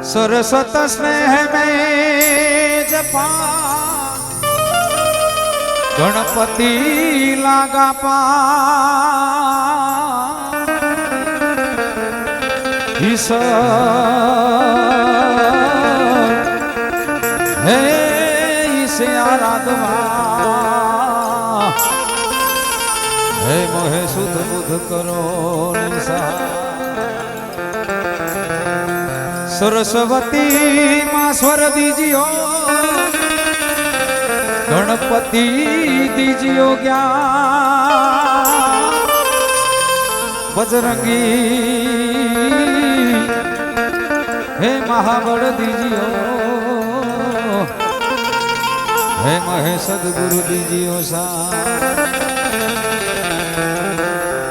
सरस्वत स्नेह में जपा गणपति लागा पा ईश्वर है इसे आराधवा है मोहे सुध बुध करो निशा सरस्वती मां स्वर दीजियो गणपति दीजियो ज्ञान बजरंगी हे महाबल दीजियो हे महे सदगुरु दीजियो सा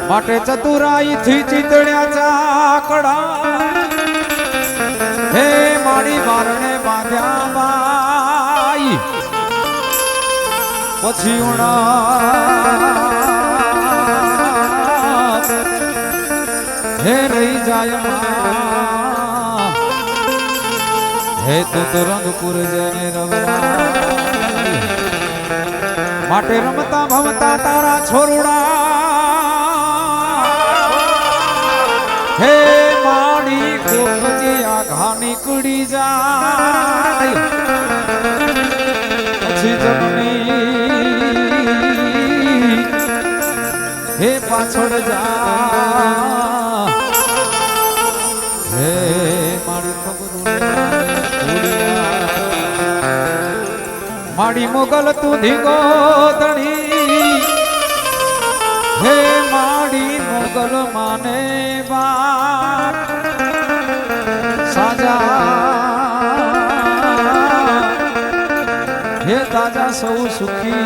माटे चतुराई थी चितड़िया चाकड़ा हे माड़ी मारने बांध्या बाई पछी उड़ा हे रही जाय हे तो रंगपुर जने रवरा माटे रमता भवता तारा छोरुड़ा हे माड़ी कोकजी आघानी कुड़ी जाय अच्छी जमनी हे पाछड़ जा हे माड़ी खबरू माड़ी मोगल तू धीगो धणी हे माड़ी मोगल माने बाप साजा हे ताजा सौ सुखी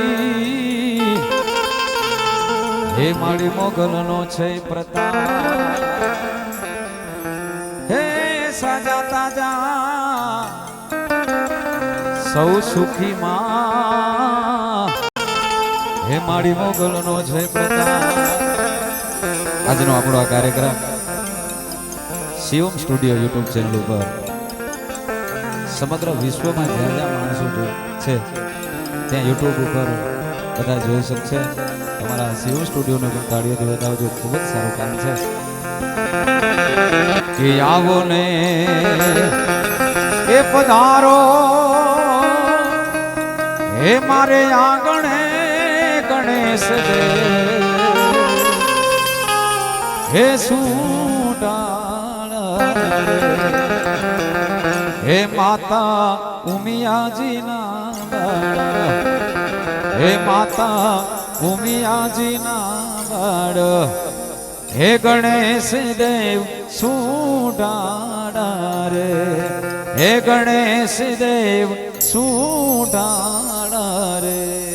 हे माड़ी मोगल नो छे प्रताप हे साजा ताजा सौ सुखी मां हे माड़ी मोगल नो छे प्रताप આજનો આપણો આ કાર્યક્રમ શિવમ સ્ટુડિયો યુટ્યુબ ચેનલ ઉપર સમગ્ર વિશ્વમાં જ્યાં જ્યાં માણસો છે ત્યાં યુટ્યુબ ઉપર બધા જોઈ શકશે તમારા શિવમ સ્ટુડિયોને પણ તાળીઓથી બતાવજો ખૂબ જ સારું કામ છે કે આવો ને એ પધારો હે મારે આંગણે ગણેશ દેવ हे सूडाल हे माता उमिया जी ना हे माता उमिया जी ना हे गणेश देव सूडाल रे हे गणेश देव सूडाल रे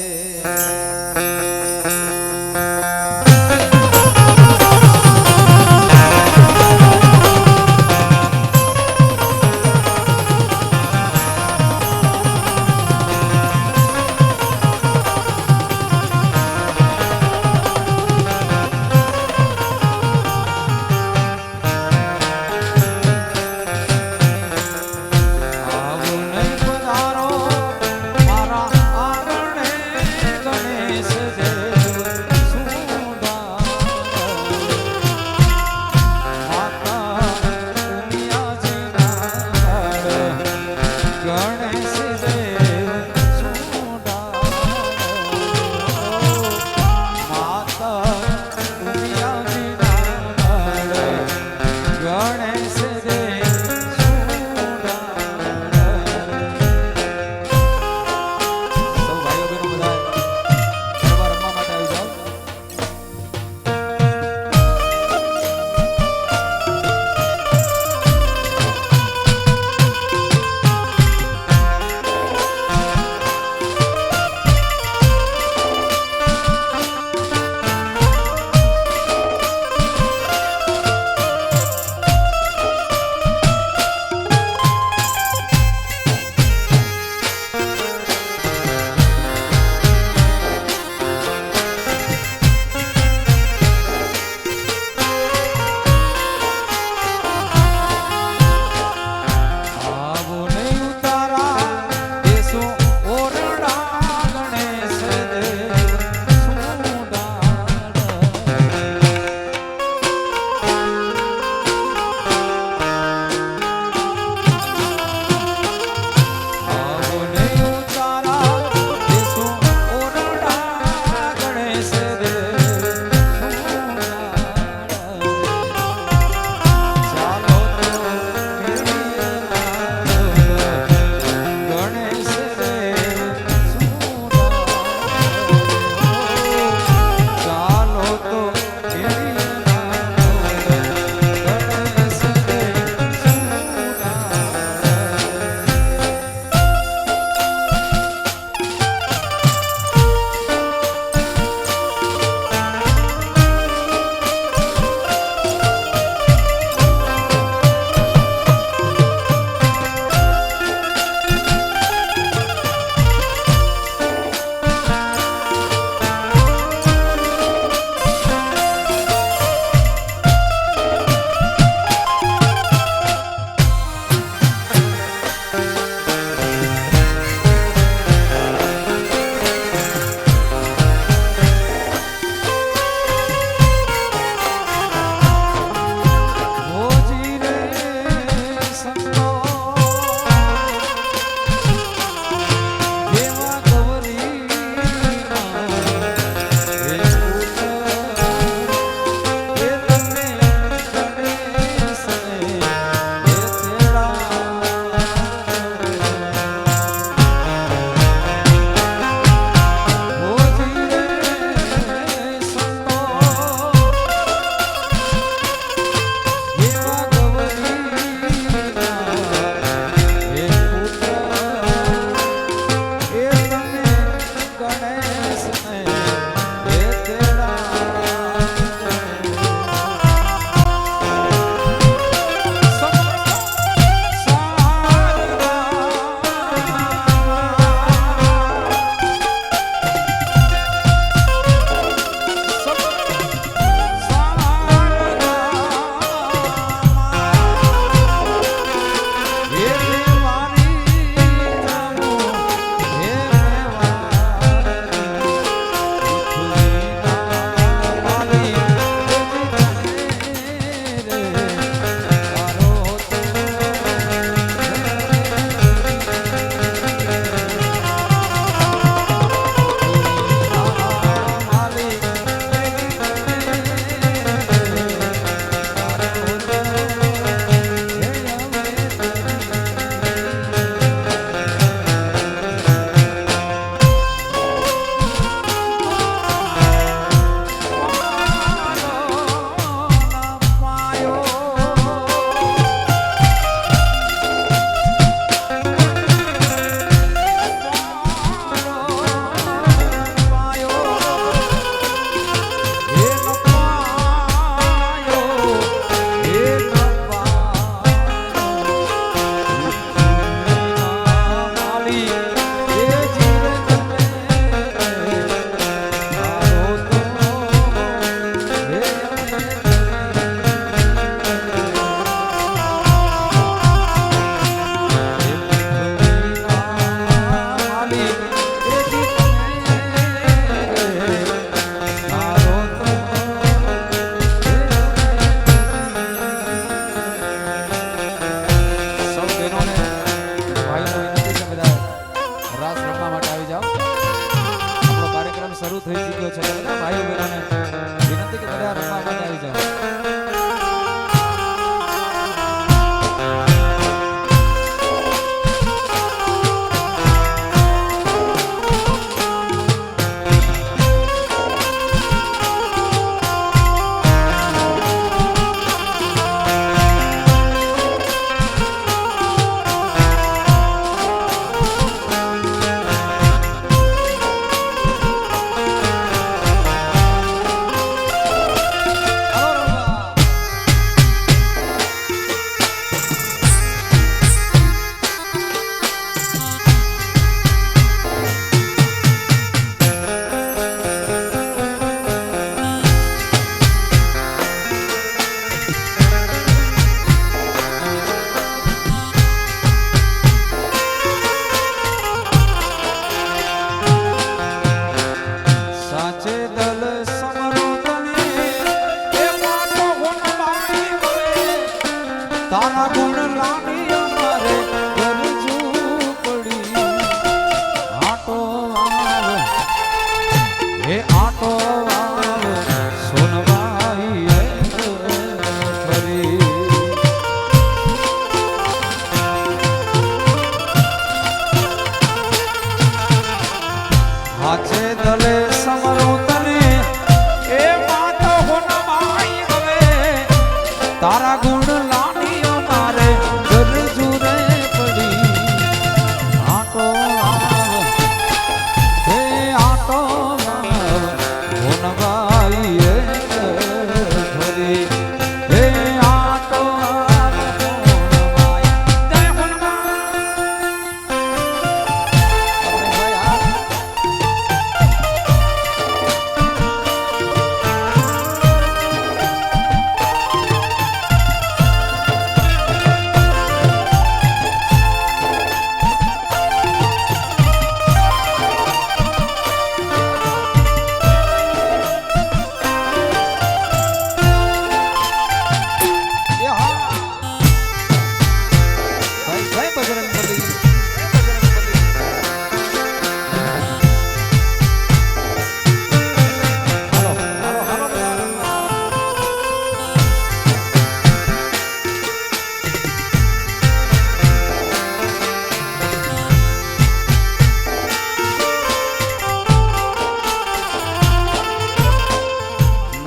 મારા આંગણે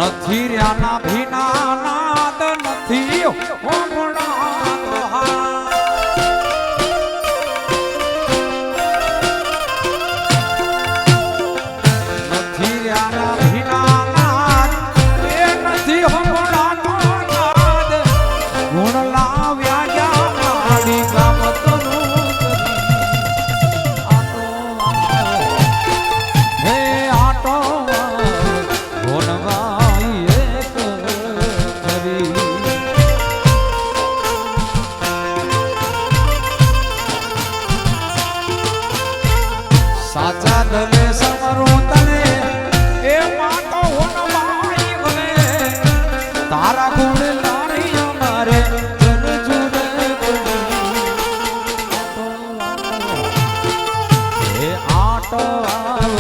નથી રહ્યા ભીના નાદ નથી હોમણાતો હા નથી રહ્યા ભીના નાદ એ નથી હોમણાતો નાદ ગુણ લાવ્યા જાડી ગામ તનું આટો હે આટો સાચા દલે સમરું તને એ માટો હોનવાઈ ગલે તારા ગુણ લારી અમારે જરજુરે એ આટો આવ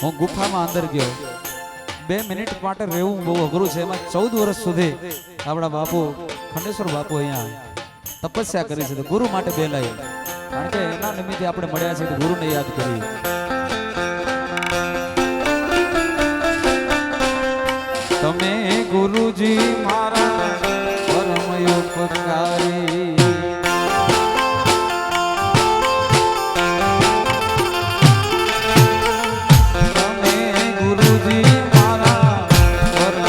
હું ગુફામાં અંદર ગયો 2 મિનિટ માટે રહેવું બહુ અઘરું છે એમાં 14 વર્ષ સુધી આપણા બાપુ ખંડેશ્વર બાપુ અહીંયા તપસ્યા કરી છે તો ગુરુ માટે બેલાય કારણ કે એના નિમિત્તે આપણે મળ્યા છે તો ગુરુને યાદ કરીએ તમે ગુરુજી મારા પરમ ઉપકારી તમે ગુરુજી મારા પરમ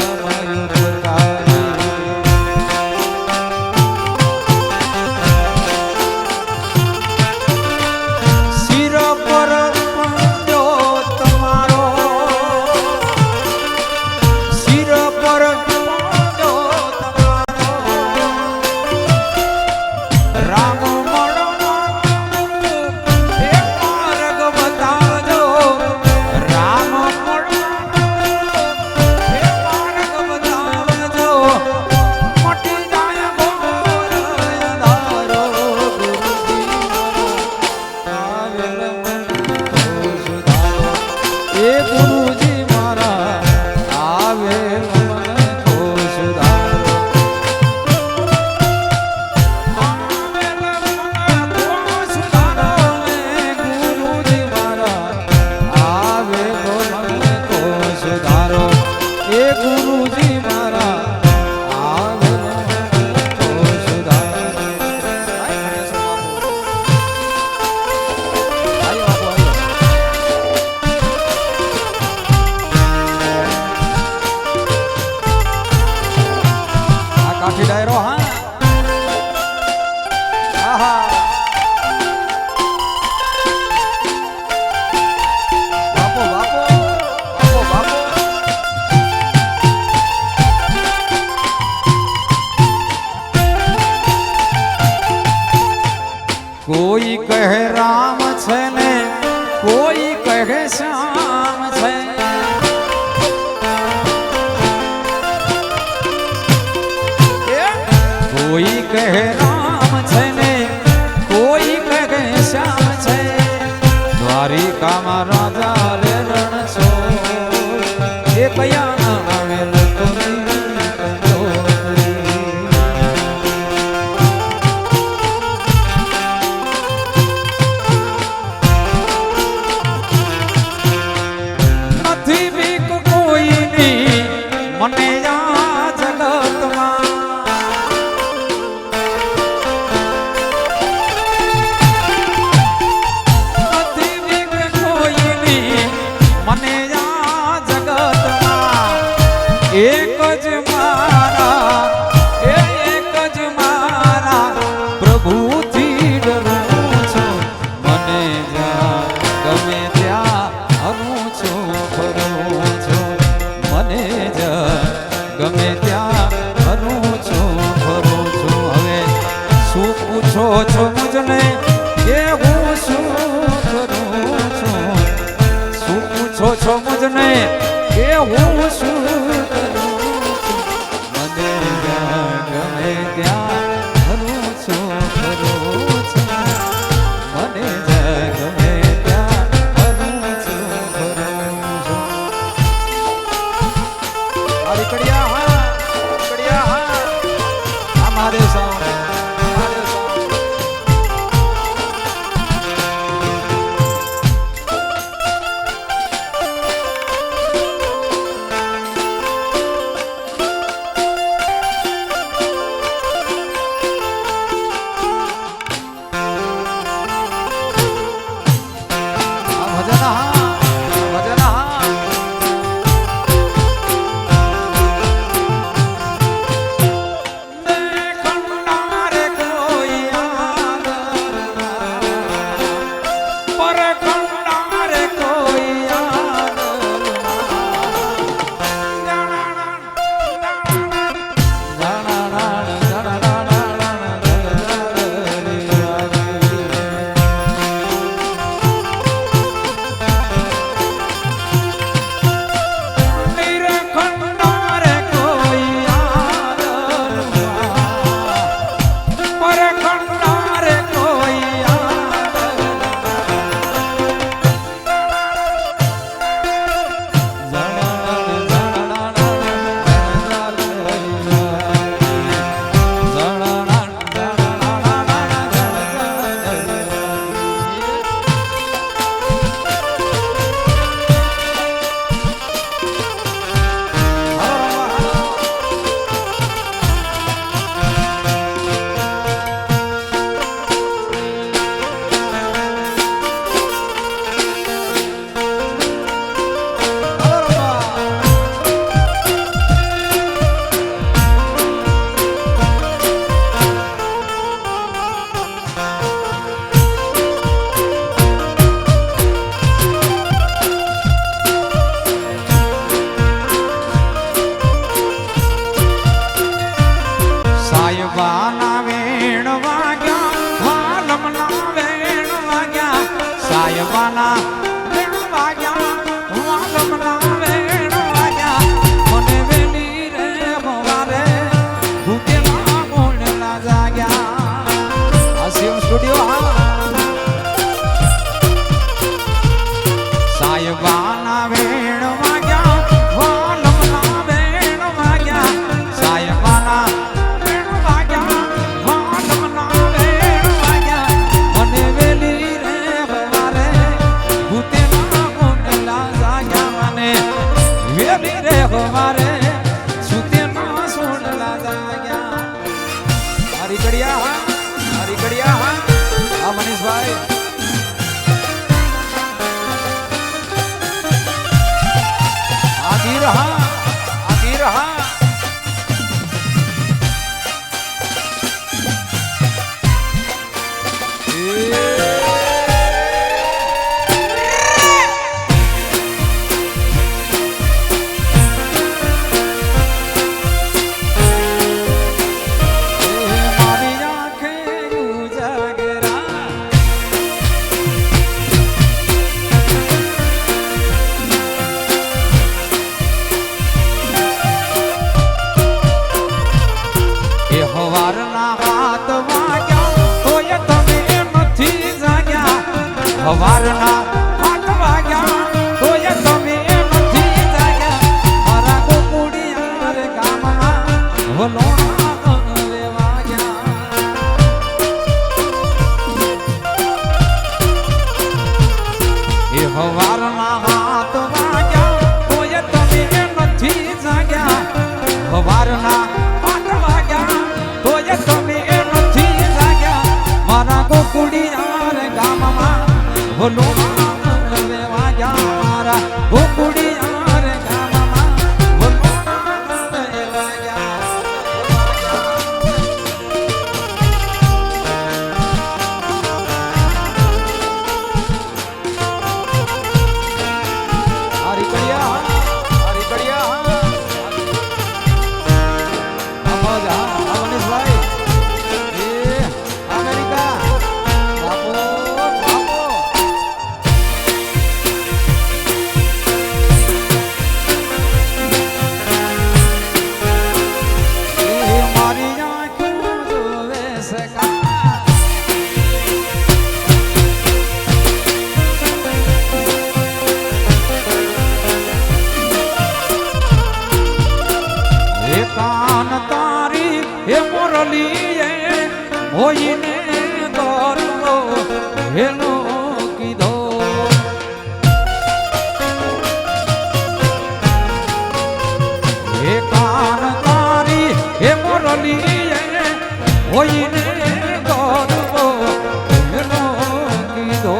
બાપો બાપો બાપો બાપો કોઈ કહે રામ છે ને કોઈ કહે શ્યામ છે કોઈ કહે રામ છે ને કોઈ કહે શ્યામ છે દ્વારિકામાં રાજા રે રણ છો એ કયા ના આવેલ મને આ જગતમાં નથી બીક કોઈની મને આ જગતમાં એક જ મારા એક જ મારા પ્રભુથી ડરું છું મને જ્યાં ગમે ત્યાં હરું છું ફરું છું મને ગમે ત્યાં ફરું છું હવે શું પૂછો છો મુજને કે હું શું કરું છું શું પૂછો છો મુજને કે હું શું કરું છું મને ગમે ત્યાં ફરું છું મને ગમે ત્યાં ફરું છું કડિયા મહાદેવ સાહેબ સાયબાના વેણ વાગ્યા વાલમના વેણ વાગ્યા મને વેલી રે હવારે ભૂતેલા મોણલા જાગ્યા આસિમ સ્ટુડિયો સાયબાના વેણ વાગ્યા વાલમના વેણ વાગ્યા સાયબાના हमारे सूते मां सोडला जाग्या हरी कड़िया हां मनीष भाई आगी रहा હવારના 8 વાગ્યા તોય તમે નથી જાગ્યા મારા ગોકુડિયા રે ગામમાં વલોણા લેવા ગયા એ હવારના 7 વાગ્યા તોય તમે નથી જાગ્યા હવારના 8 વાગ્યા તોય તમે નથી જાગ્યા મારા ગોકુડિયા રે ગામમાં વલોણા લેવા ગયા મારા ગોકુડિયા રે ગામમાં વલોણા લેવા ગયા હરી કડિયા કાન તારી હે મોરલી હોઈને દોરવો હેલો કીધો હે કાન તારી હે મોરલી હોઈને દોરવો હેલો કીધો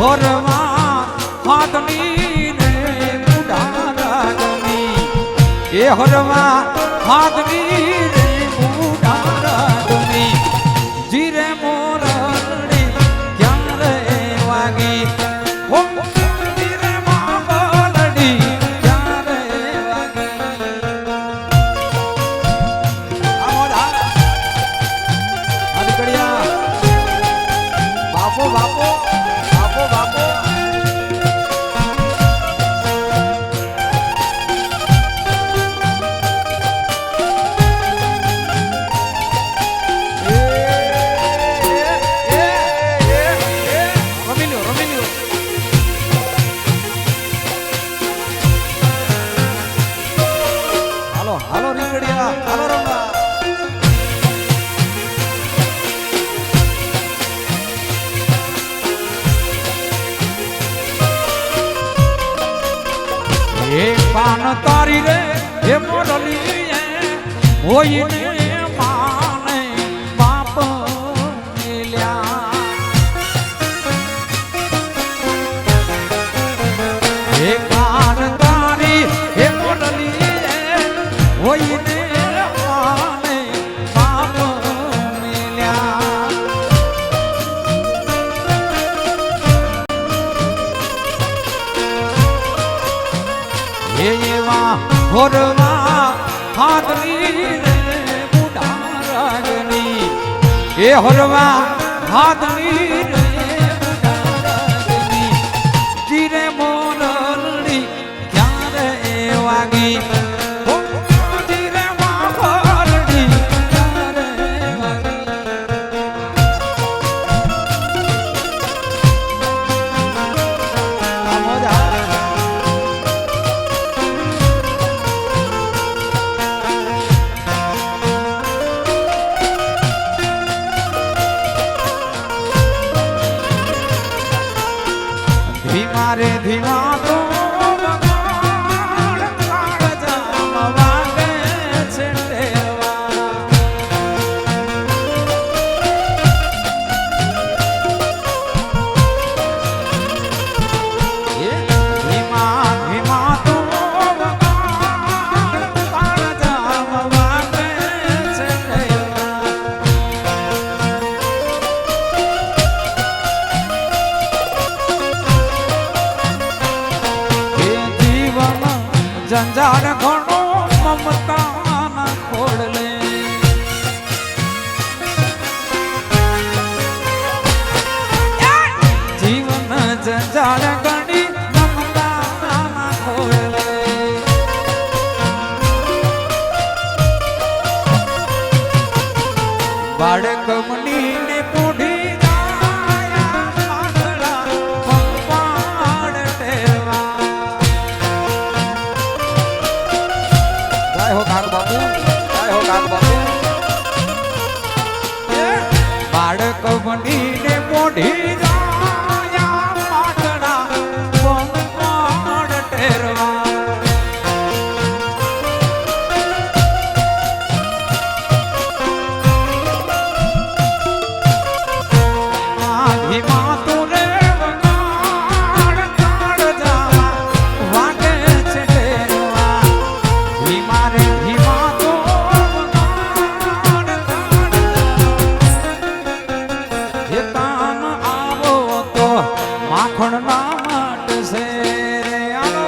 હોરવા હાથની ને બુઢા રાજની એ હોરવા હાથની ને બુઢા રાજની જીરે મોરડી ક્યારે વાગી ઓ જીરે મોરડી ક્યારે વાગી આમોદા અડકડિયા બાપો બાપો બાપો હાલો હાલો રીંગડિયા હાલો રંગા એ કાન તારી રે હે મોરલી હોઈને માને બાપ મિલ્યા હે કાન તારી હે મોરલી હોઈને માને બાપ મિલ્યા એવા હોરવા હાથની રે બુઢા રાજની એ હોરવા હાથની રે બુઢા રાજની જીરે મોરલી ક્યારે વાગી જીરે મોરલી ક્યારે વાગી ધીમા રે ધીમા તો વાગે છે ધીમા ધીમા તો વાગે છે જંજાર ઘણો મમતા ખોડલે જીવન જંજાર ઘણી મમતા ખોડલે કઢી જાયા પાટણા પંપાડ ટેરવા આધીમાં તું રે વગાડ કાળ જાવા વાગે છે ટેરવા ધીમા રે ધીમા તો વગાડ કાળ એ કામ આવો તો માખણ ના માટશે રે આવો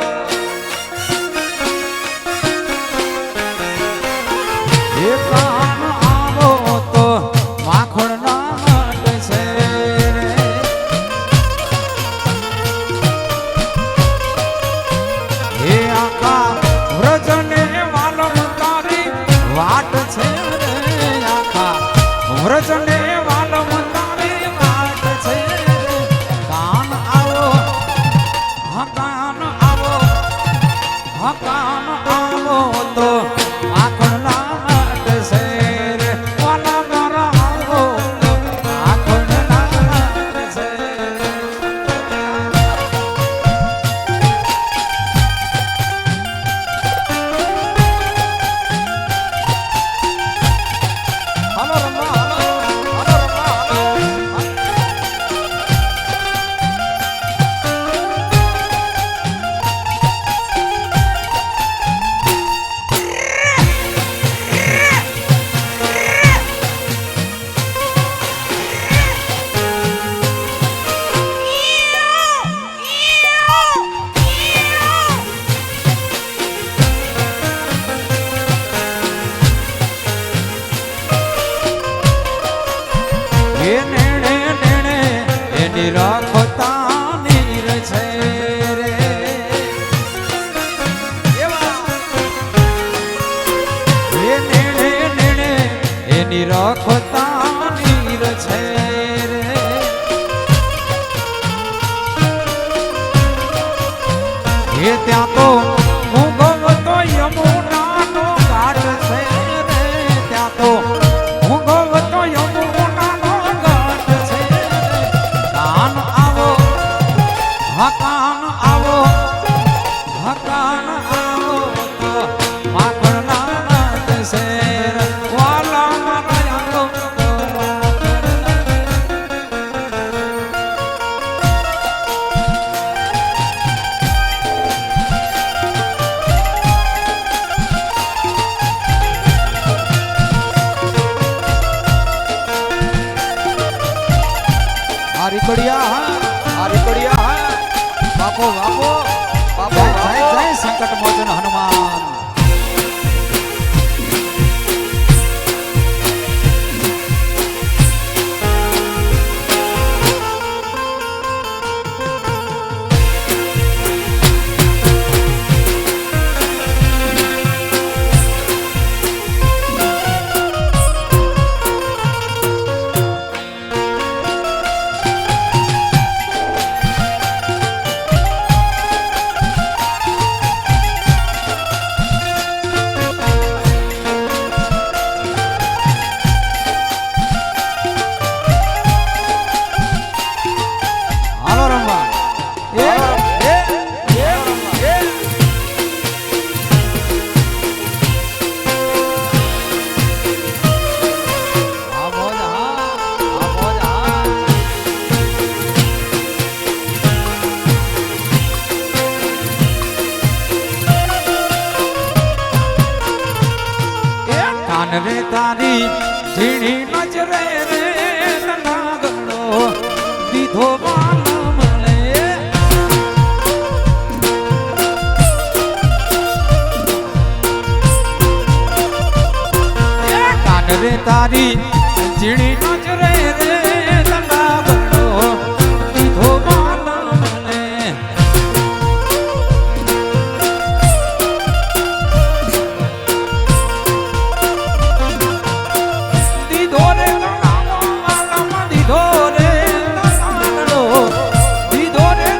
એ કામ આવો તો માખણ ના માટશે રે એ આખા વ્રજને વાલમ તારી વાટ છે રે આખા વ્રજને વાલમ તારી વાટ છે કાન આવો હા કાન આવો હા કાન આવો તો માખણ ના માટશે રે વાલા મારા આવો તો માખણ ના માટશે હાલો રમવા હાલો હાલો રમવા હાલો એ નેણે નેણે એની રાખતા નીર છે રે એ નેણે નેણે એની રાખતા નીર છે રે એ ત્યાં તો ભૂગવતો યમુનાનો ઘાટ છે રે ત્યાં તો ભૂગવતો યમુનાનો ઘાટ છે કાન આવો હા કાન આવો હા કાન આવો તો માખણ ના માટશે રે વાલા મારા આવો તો માખણ ના આ રીકડિયા બાપો બાપો બાપો જય જય સંકટ મોચન હનુમાન હાલો રમવા આ મોજ હા આ મોજ હા એ કાન રે તારી ઝીણી નજરે રે નાગડો દીધો વાલમ લે એ કાન રે તારી ઝીણી નજરે રે નાગડો દીધો વાલમ લે દીધો રે વાલમ દીધો રે દીધો રે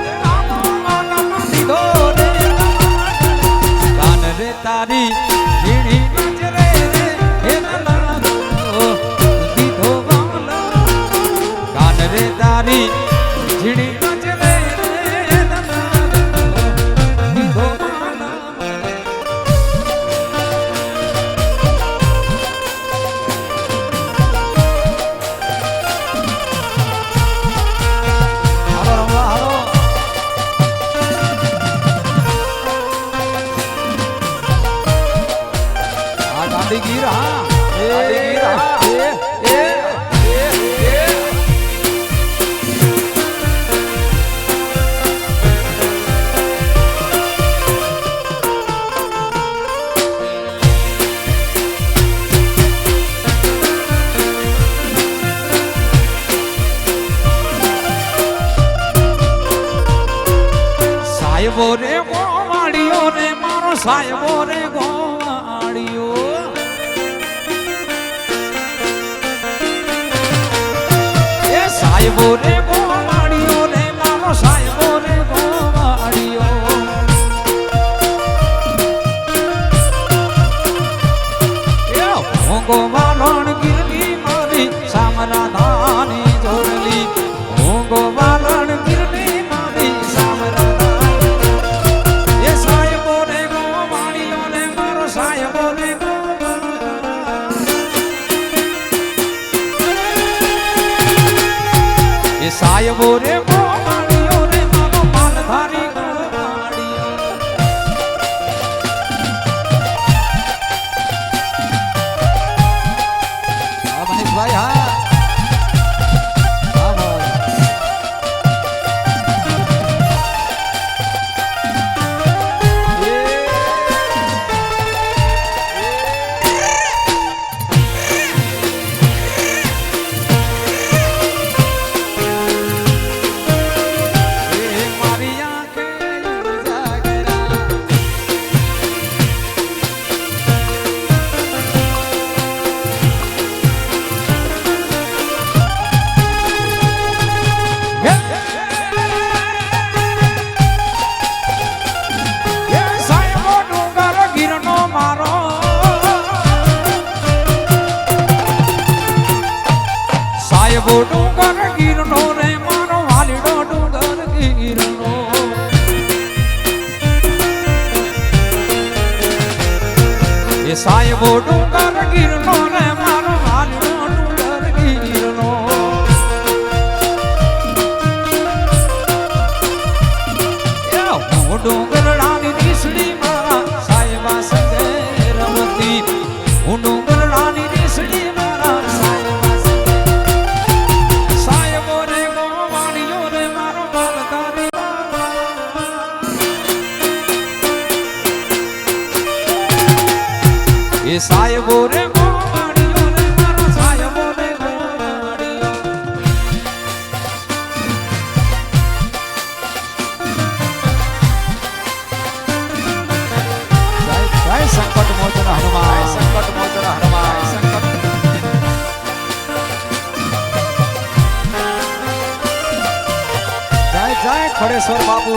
વાલમ દીધો રે કાન રે તારી ઝીણી નજરે રે હે નાગડો દીધો વાલમ કાન રે તારી આડીગીર હા આડીગીર હા સાહેબો રે ગોવાળિયો રે મારો સાહેબો રે ગોવાળિયો એ સાહેબો રે ગોવાળિયો રે મારો સાહેબો રે ગોવાળિયો એ હું ગોવાળણ ગીરની મારી સામરા ધાની જોડલી હું ગોવાળણ ગીરની મારી સામરા સાહેબો રે ગોવાળિયો રે મારો માલધારી ગોવાળિયો હા મનીષભાઈ હા સાહેબો ડુંગર ગીરનો રે મારો વાલીડો ડુંગર ગીરનો એ સાહેબો ડુંગર ગીરનો રે મારો વાલીડો ડુંગર ગીરનો હું ડુંગરડાની નીસડી મારા સાહેબા સંગે રમતી હું ડુંગરડાની નીસડી મારા એ સાહેબો રે ગોવાળિયો રે મારો સાહેબો રે ગોવાળિયો જય સંકટ મોચન હનુમાન સંકટ મોચન હનુમાન સંકટ જય જય ખડેશ્વર બાપુ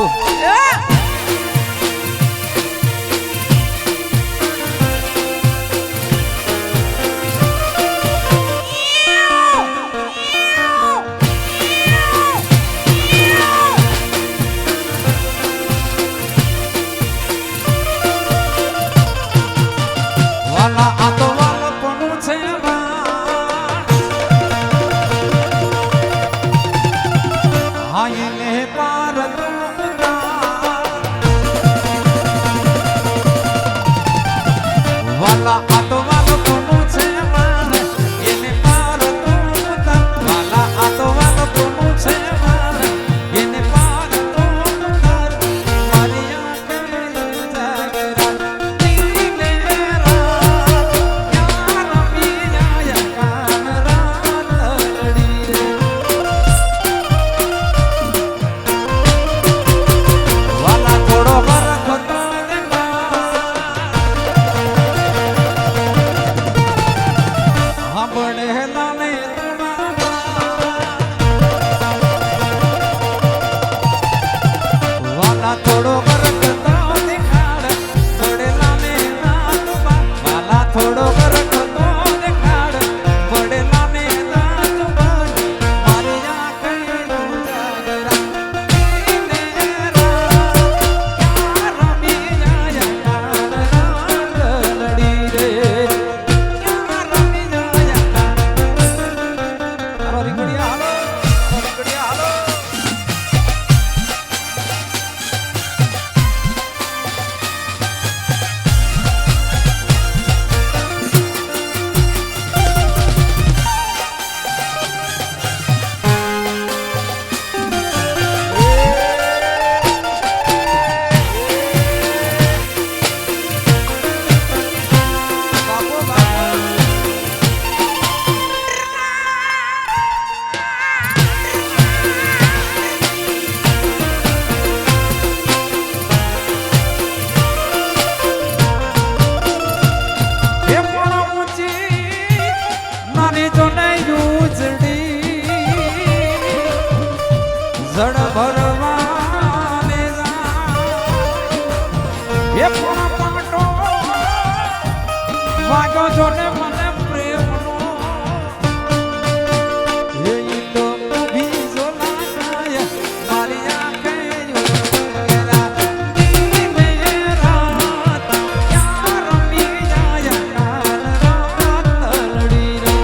જડ ભરવાને એ પૂર્ણ પાટો વાગ્યો છો ને મને પ્રેમનો એ તો બીજો લાય મારી આંખે યુરા મેરા યાર મીયા યાર તલડી રે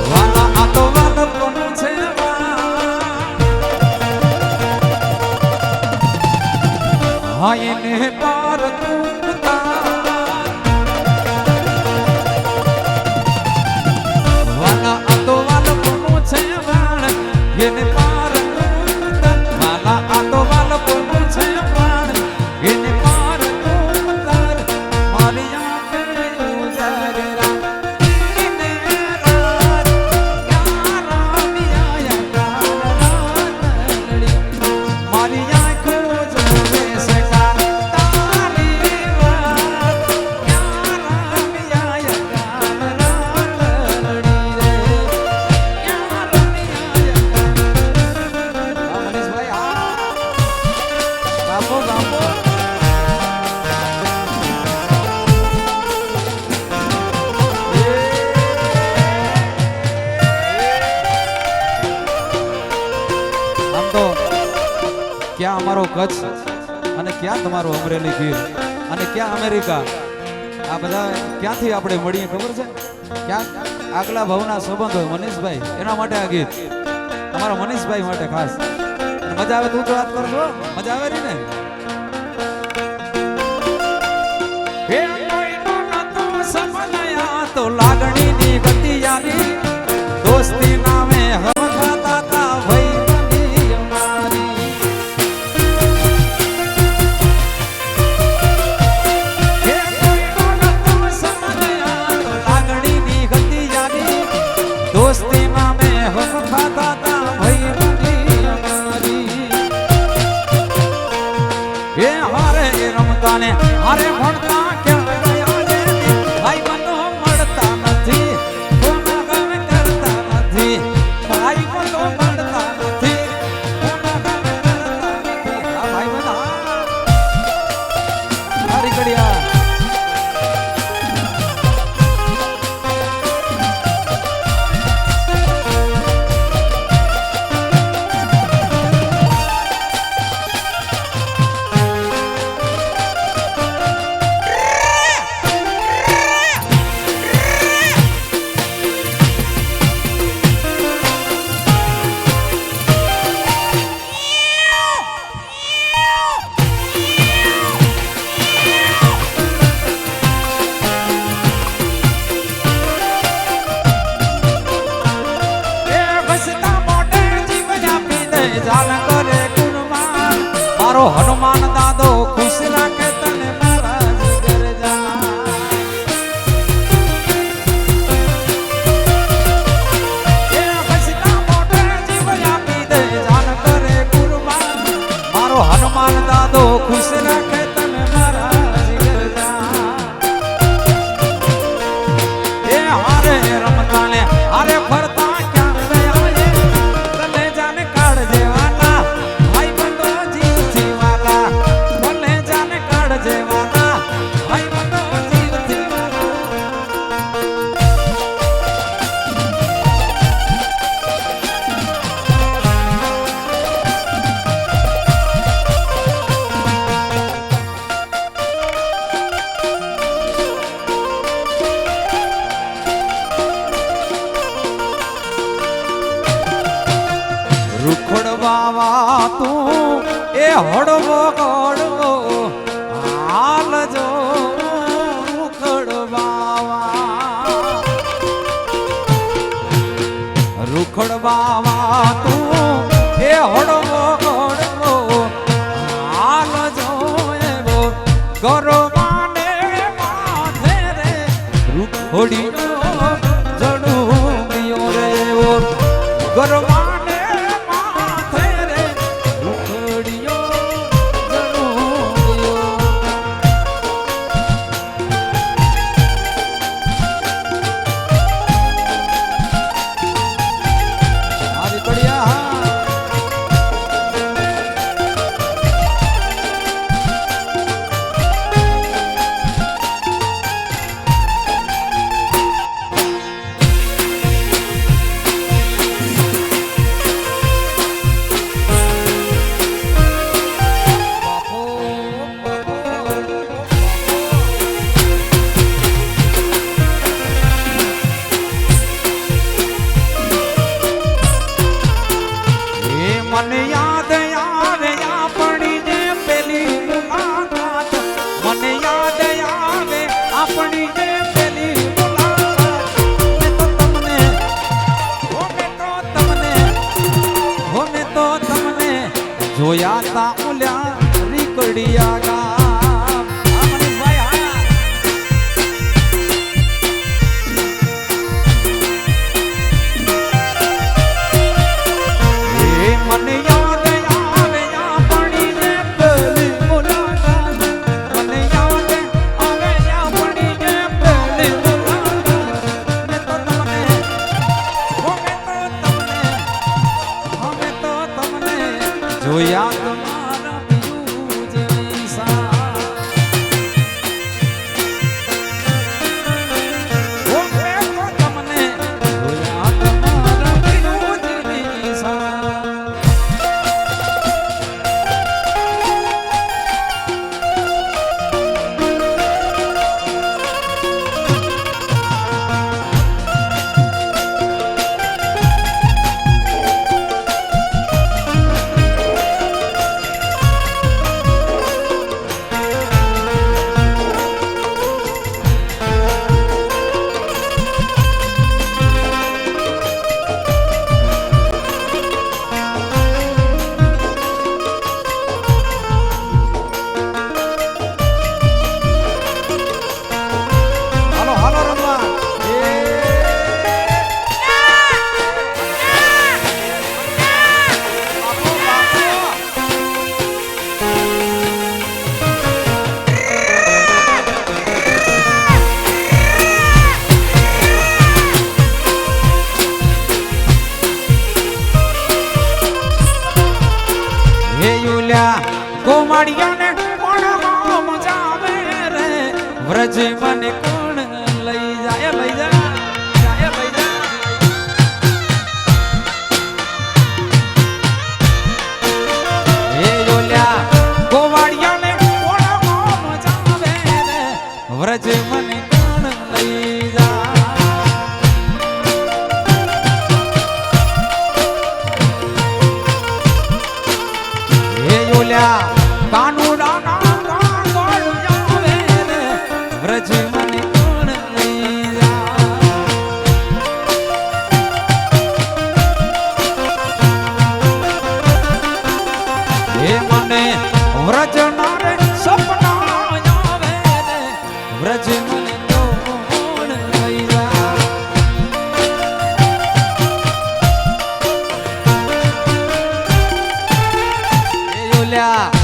વાલા આ તો વાલ કોનું છે હા એને પાર વાલા આ તો વાલ કોનું છે વાળ એને પાર વાલા આ તો વાલ કોનું છે વાળ એને પાર મારી આંખે ઉજારે રાત ને રાત યાર મિયા મારી આંખો જોવે છે ક્યાં અમારો કચ્છ અને ક્યાં તમારો અમરેલી ગીર અને ક્યાં અમેરિકા આ બધા ક્યાંથી આપણે મળીએ ખબર છે ક્યાં આગલા ભાવના સંબંધ હોય મનીષભાઈ એના માટે આ ગીત અમારા મનીષભાઈ માટે ખાસ મજા આવે તું તો વાત કરજો મજા આવે ને હે કોઈનો નતો સમનયા તો લાગણીની ગતિ યારી દોસ્તી નામે હમ ખાતા તા ભાઈ दोस्ती में हम खाता था भाई बनी हमारी ये हारे रमता ने हारे भणता क्या गया रे भाई बनो मरता નથી કોના ગામે કરતા નથી ભાઈ બનો મરતા નથી કોના ગામે કરતા નથી આ ભાઈ બના હારી કડિયા મારો હનુમાન દાદો ખુશ રાખે તને મારા જીગર જા એ હસતા મોઢે જીવ આપી દે જાન કરે કુરબાન મારો હનુમાન દાદો ખુશ રાખે તને મારા જીગર જા એ હારે રમતા ને હારે ફરતા રૂખડવા તું એ હળવો ગળવો હાલ જો રૂખડવા તું એ હળવો ગળવો હાલ જો એવો ગરવાને માથે રે રૂખડીનો જડુમિયો રે ગરવા જોડિયા ગામ આ મનીષભાઈ હા એ મને યાદ આવે આ પડીને પેલી મુલાકાત મને યાદ આવે આ પડીને પેલી મુલાકાત મેં તો તમને જોયા તમારા પિયુ જેવી સા ઓ મેં તો તમને જોયા તમારા પિયુ જેવી સા કોમાડિયાને કોણ મજાવે રે વ્રજ મને કોણ લઈ જાય લઈ જાય લઈ જાય એ જોલ્યા કોમાડિયાને કોણ મજાવે રે વ્રજ મને કોણ લઈ જાય એ જોલ્યા કાનુડા ના ગોળ જાવે રે વ્રજ મને કોણ લઈ જાય એ મને વ્રજ ના રે સપના આવે રે વ્રજ મને કોણ લઈ જાય એ ઓલ્યા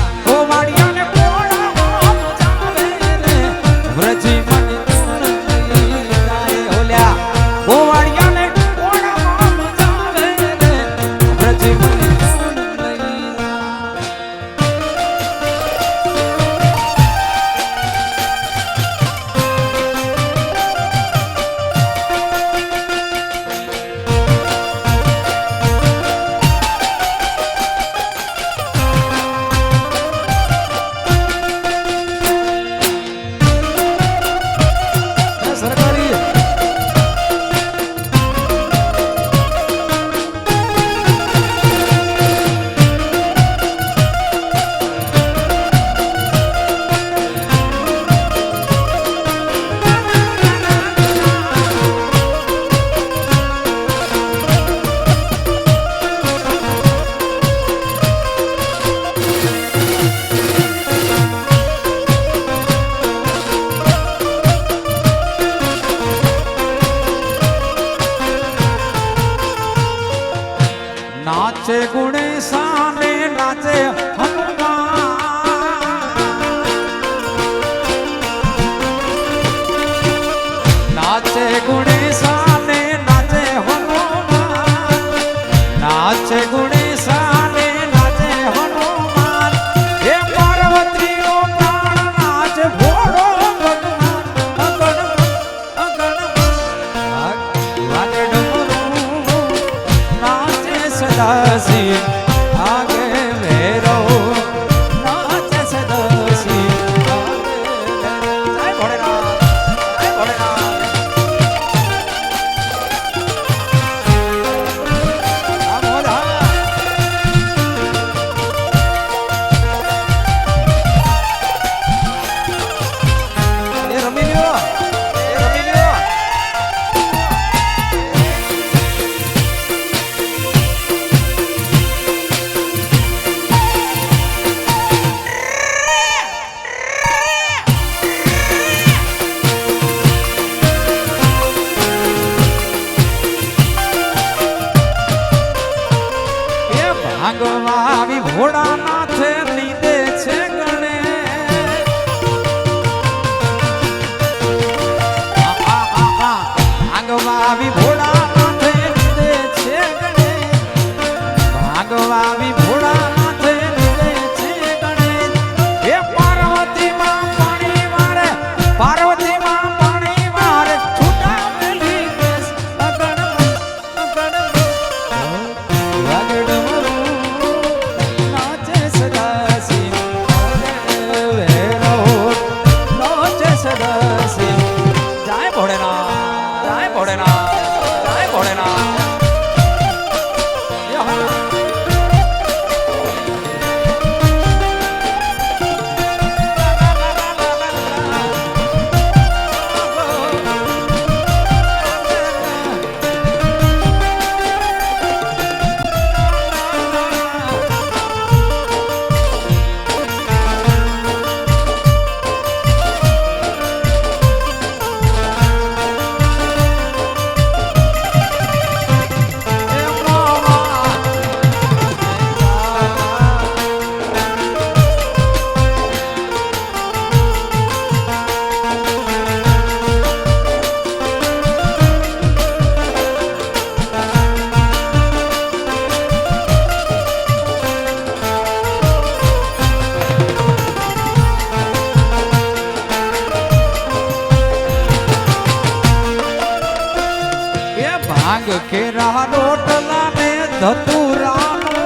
કેરા રોટલા ને ધતુરાનો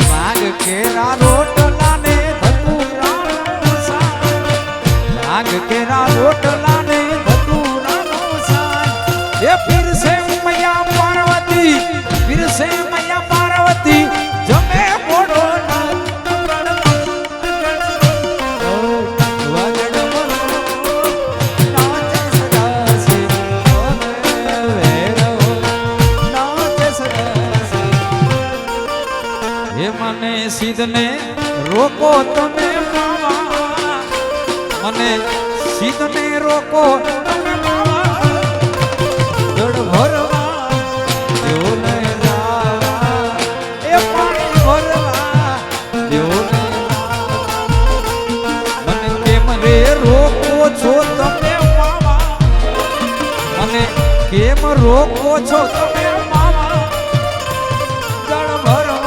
ભાગ કેરા રોટલા ને ધતુરાનો ભાગ કેરા રોટલા ને ધતુરાનો એ પીરસે મૈયા પાર્વતી પીરસે મૈયા પાર્વતી જમે મોડો મને સિદ્ધને રોકો તમે માવા મને સિદ્ધને રોકો તમે માવા જળ ભરવા દેવો ને જાવા એ પાણી ભરવા દેવો ને મને કેમ રે રોકો છો તમે માવા મને કેમ રોકો છો તમે માવા જળ ભરવા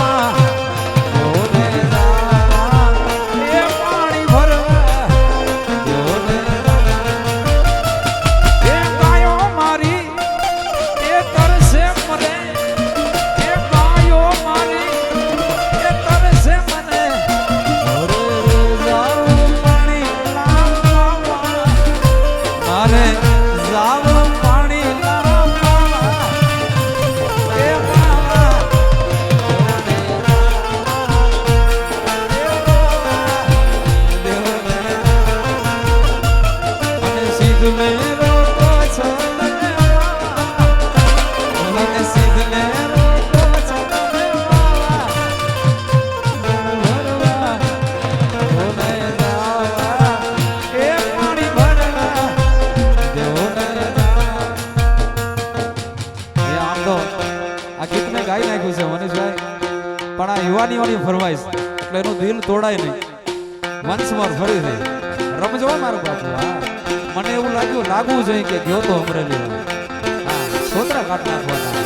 પણ આ યુવાની વાળી ફરવાઈશ એટલે એનું દિલ તોડાય નહીં વંશ મોર ફરીથી રમજો મારું બાપુ મને એવું લાગવું જોઈએ કે ગયો તો અમરેલી સોતરા કાઢ નાખવાના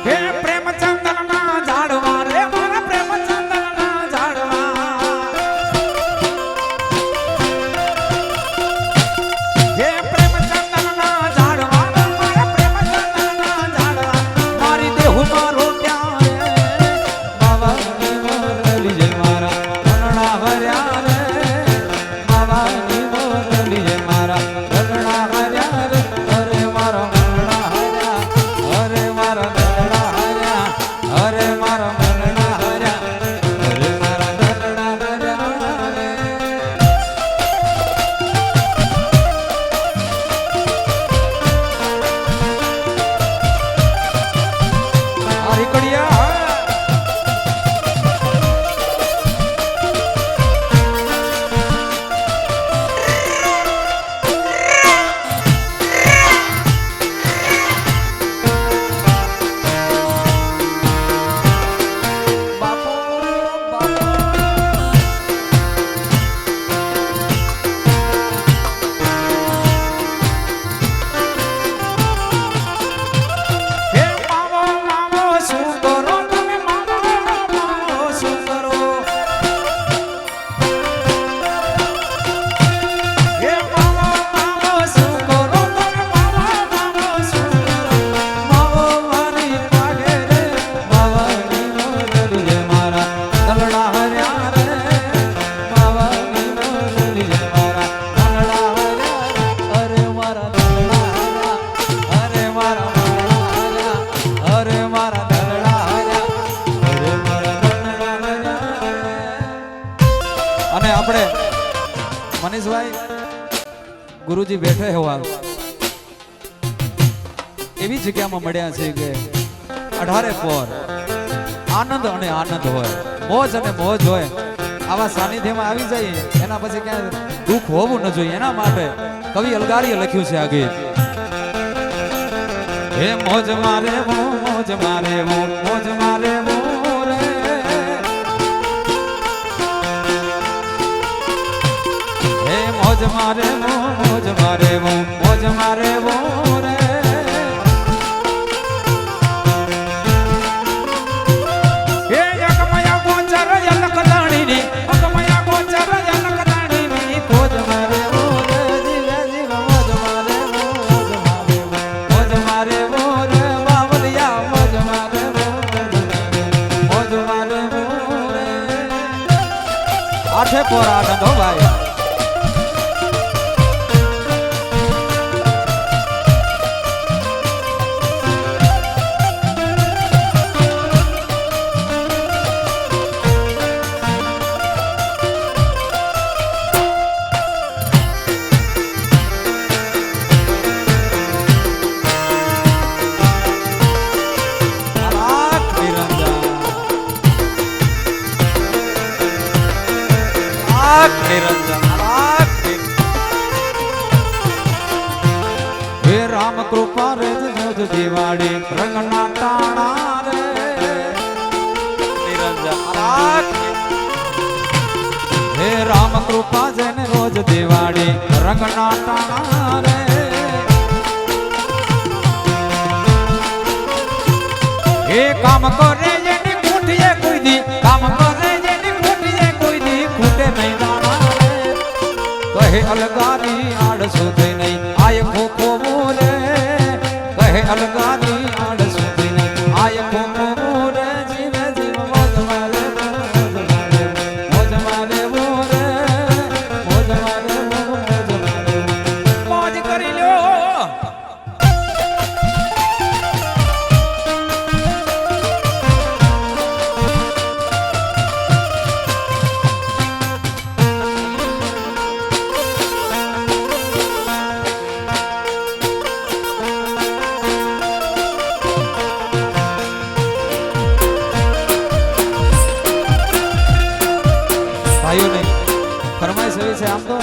હે પ્રેમચંદનના ઝાડવા રે મારા પ્રેમચંદનના ઝાડવા હે પ્રેમચંદનના ઝાડવા મારા પ્રેમચંદનના ઝાડવા મારી દેહુ મારો ત્યાં રે બાવાની મોરલી જય મારા રણણા ભર્યા રે બાવાની મોરલી જય મારા રણણા ભર્યા રે અરે મારા રણણા હર્યા અરે મારા રણણા હર્યા અરે મારા રણણા હર્યા અરે મારા રણણા ભર્યા રે આ રીકડિયા અને આપણે મનીષભાઈ ગુરુજી બેઠે હોવા એવી જગ્યામાં મળ્યા છે કે 18 પોર આનંદ અને આનંદ હોય મોજ અને મોજ હોય આવા સાનિધ્યમાં આવી જાય એના પછી ક્યાં દુઃખ હોવું ન જોઈએ એના માટે કવિ અલગારીએ લખ્યું છે આ ગીત હે મોજ મારે મોજ મારે મોજ મારે મોજ મારે મોજ મારે મોજ મારે રે હે એકમયા ગોચર યલક દાણીની એકમયા ગોચર યલક માથે પોરા ધંધો ભાઈ હે રામ કૃપા રે જોજ દિવાળી રંગના ટાણા રે નિરંજન હે રામ કૃપા જેને રોજ દિવાળી રંગના ટાણા રે હે કામ કરે જેની કુઠીએ કોઈ દી કામ કરે જેની કુઠીએ કોઈ દી ખૂટે નહીં દાણા રે કહે અલગાની આડસો થઈ નહીં આય ખોખો મોરે કહે અલગાની આડસો થઈ નહીં આય ખોખો મોરે જીવે જીવ મોજ મારે મોજ મારે મોરે મોજ મારે મોજ કરી લ્યો ફરમાઈશ એવી છે આમ તો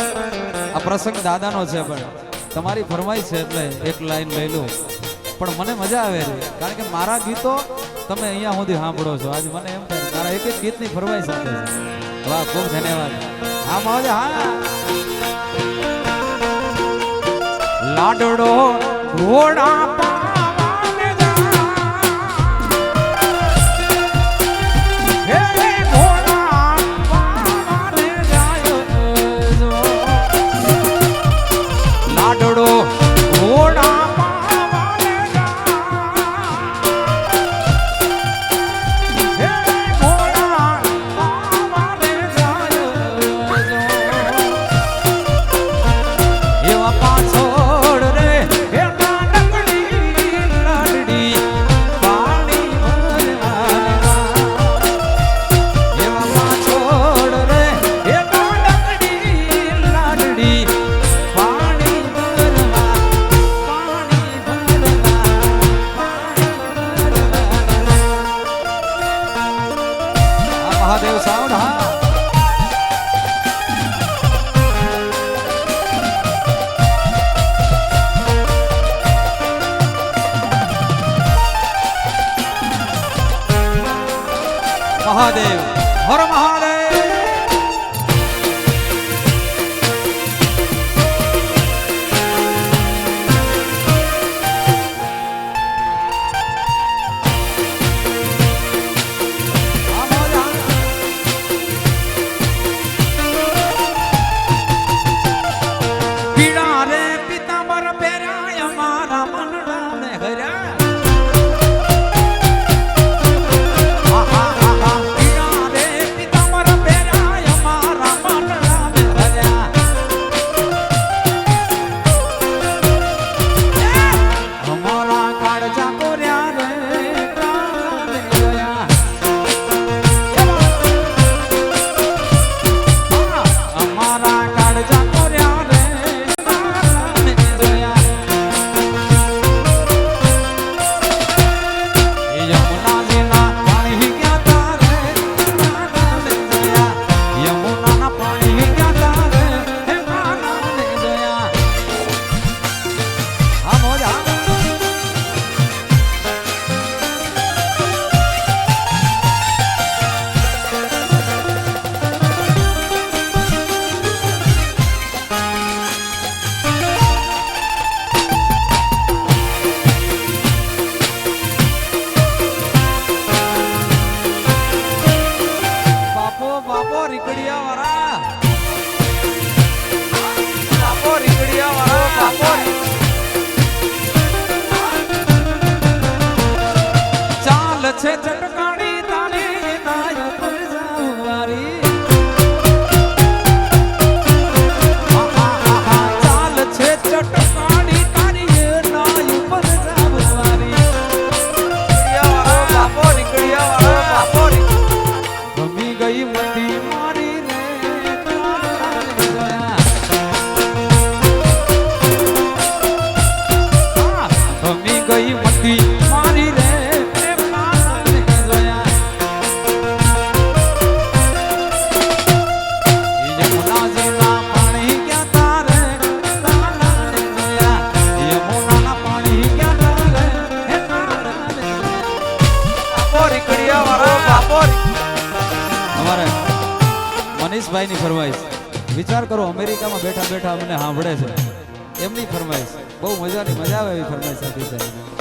આ પ્રસંગ દાદાનો છે પણ તમારી ફરમાઈશ છે એટલે એક લાઈન લઈ લઉં પણ મને મજા આવે છે કારણ કે મારા ગીતો તમે અહીંયા સુધી સાંભળો છો આજ મને એમ થાય મારા એક એક ગીતની ફરમાઈશ આપે છે વાહ ખૂબ ધન્યવાદ હા મહોદય હા લાડડો ઘોડા મહાદેવ સાઉન્ડ હા મહાદેવ હર મહાદેવ છે ચટકાણી તારી નાય પર જાવારી મતી મારી રે મનીષભાઈ ની ફરમાઈશ વિચાર કરો અમેરિકામાં બેઠા બેઠા અમને સાંભળે છે એમની ફરમાઈશ બહુ મજા આવે એવી ફરમાઈશ હતી સાહેબ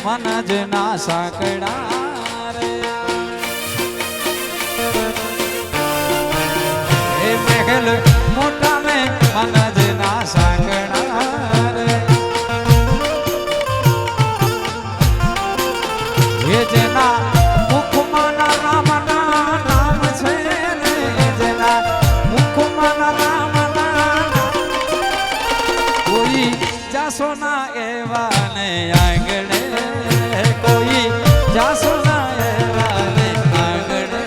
મનજના સાંકડા રે એ મહેલ મોટા ને મનજના સાંકડા રે એ જેના મુખમાં રામના નામ છે રે જેના મુખમાં રામના કોઈ જાસો ના એવા ને આંગણે કોઈ જાસો ના એવા ને આંગણે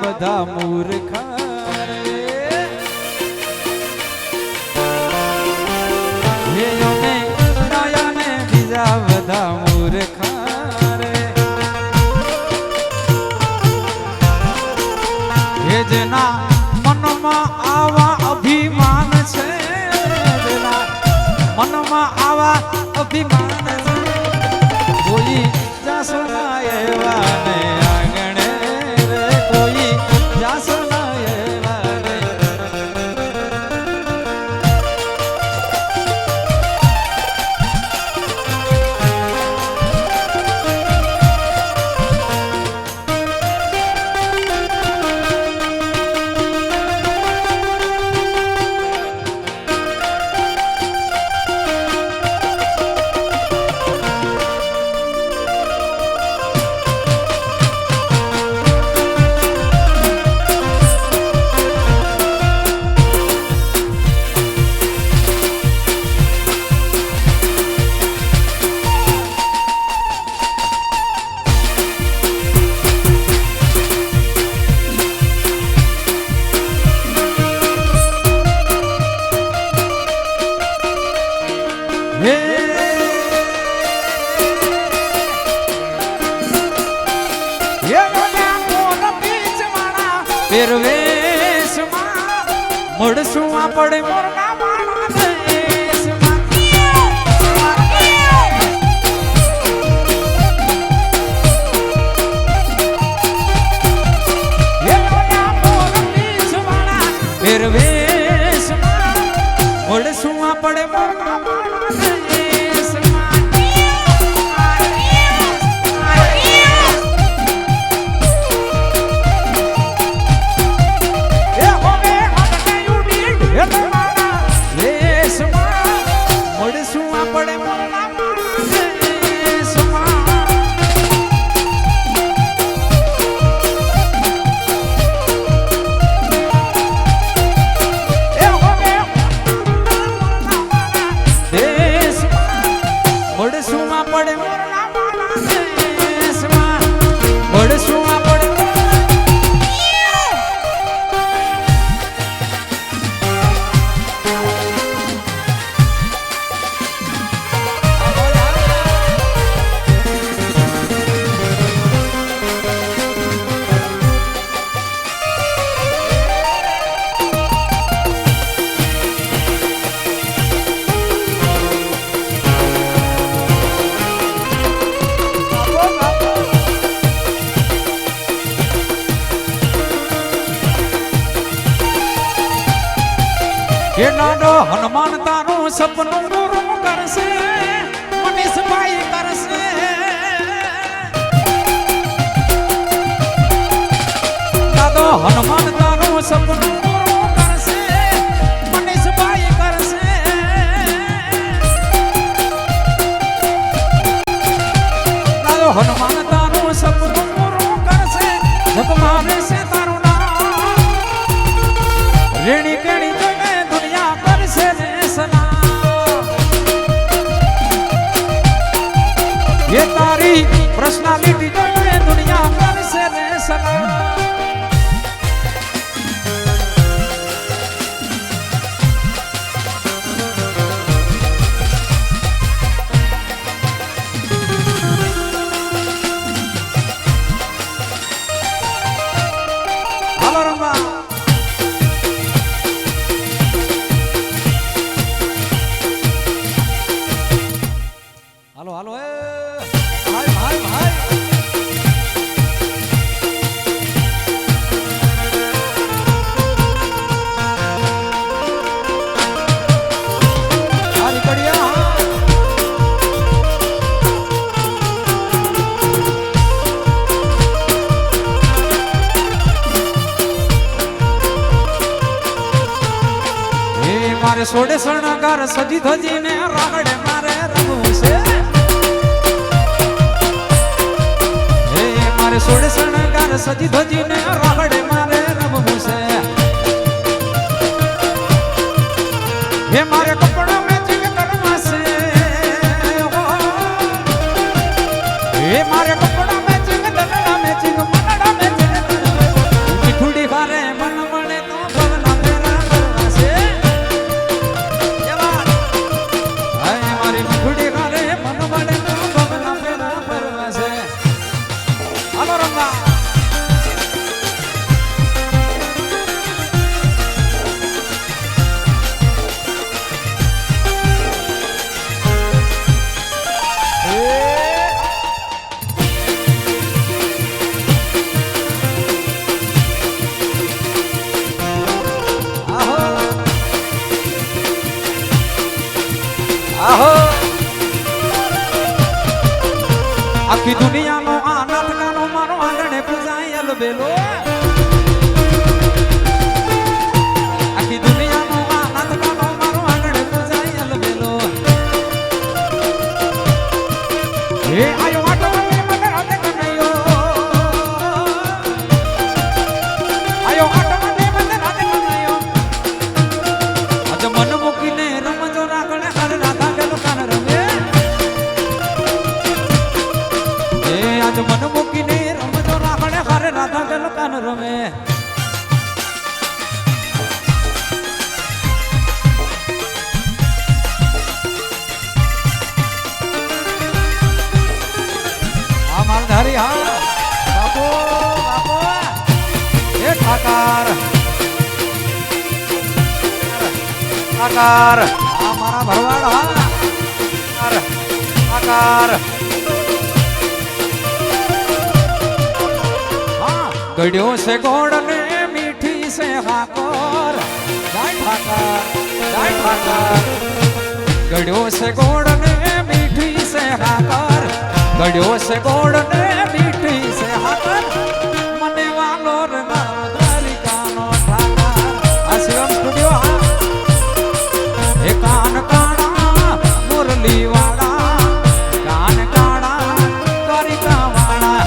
બધા મૂર્ખા રે હે અમે નયા ને બીજા બધા મૂર્ખા રે હે જેના મનમાં આવા અભિમાન છે જેના મનમાં આવા અભિમાન છે કોઈ જાસના એવા ને આંગણે રે કોઈ જાસના એવા રે પરવેશમાં મળશું આપણે મોરના માણા દેશમાં પરવેશમાં મળશું આપણે મોરના માણા એ નાનો હનુમાન તારું સપનું પૂરું કરશે મનીષભાઈ કરશે દાદો હનુમાન તારું સપનું પૂરું કરશે મનીષભાઈ કરશે દાદો હનુમાન તારું સપનું પૂરું કરશે જગમાં રહેશે તારું નામ રેણી કેણી ये तारी पर्सनालिटी जोड़े दुनिया पर से रे सलाम हालो रंबा हालो हालो मारे सोडे शरणागार सजी धजी ने रागड़े मारे रंगू से हे मारे सोडे शरणागार सजी धजी ने रागड़े मारे रंगू से हे मारे कपड़ा में चिंग करवा से हे मारे कपड़ा में चिंग दलड़ा में चिंग मनड़ा में चिंग બેલો આખી દુનિયાનો નાથ કાનો મારો આંગણે પૂજાય અલ બેલો હે આયો વાટો મને મને રાતે કનૈયો આયો વાટો મને મને રાતે કનૈયો અજ મન મૂકીને રમજો રાખણે હર રાધા ગેલો કાન રમે હે આજ મન મૂકીને રમજો રાખણે હર રાધા ગેલો કાન રમે માલધારી હા બાપો બાપો એ ઠાકાર ઠાકાર આ મારા ભરવાડ હા ઠાકાર હા ગડ્યો છે ગોળ ને મીઠી છે હાકોર જય ઠાકાર ગડ્યો છે ગોળ ને મીઠી છે હાકોર ગડ્યો છે ગોળ ને મીઠી છે હાકર મને વાલો રે મારો દ્વારિકાનો ઠાકર આ શિવમ સ્ટુડિયો હા એ કાન કાણા મુરલી વાળા કાન કાણા દ્વારિકા વાળા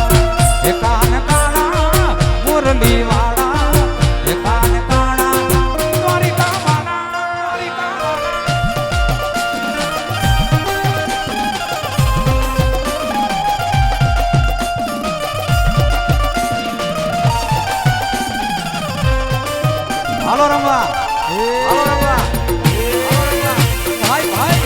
એ કાન કાણા મુરલી વાળા એ કાન કાણા દ્વારિકા વાળા હાલો રમવા હાલો રમવા ભાઈ ભાઈ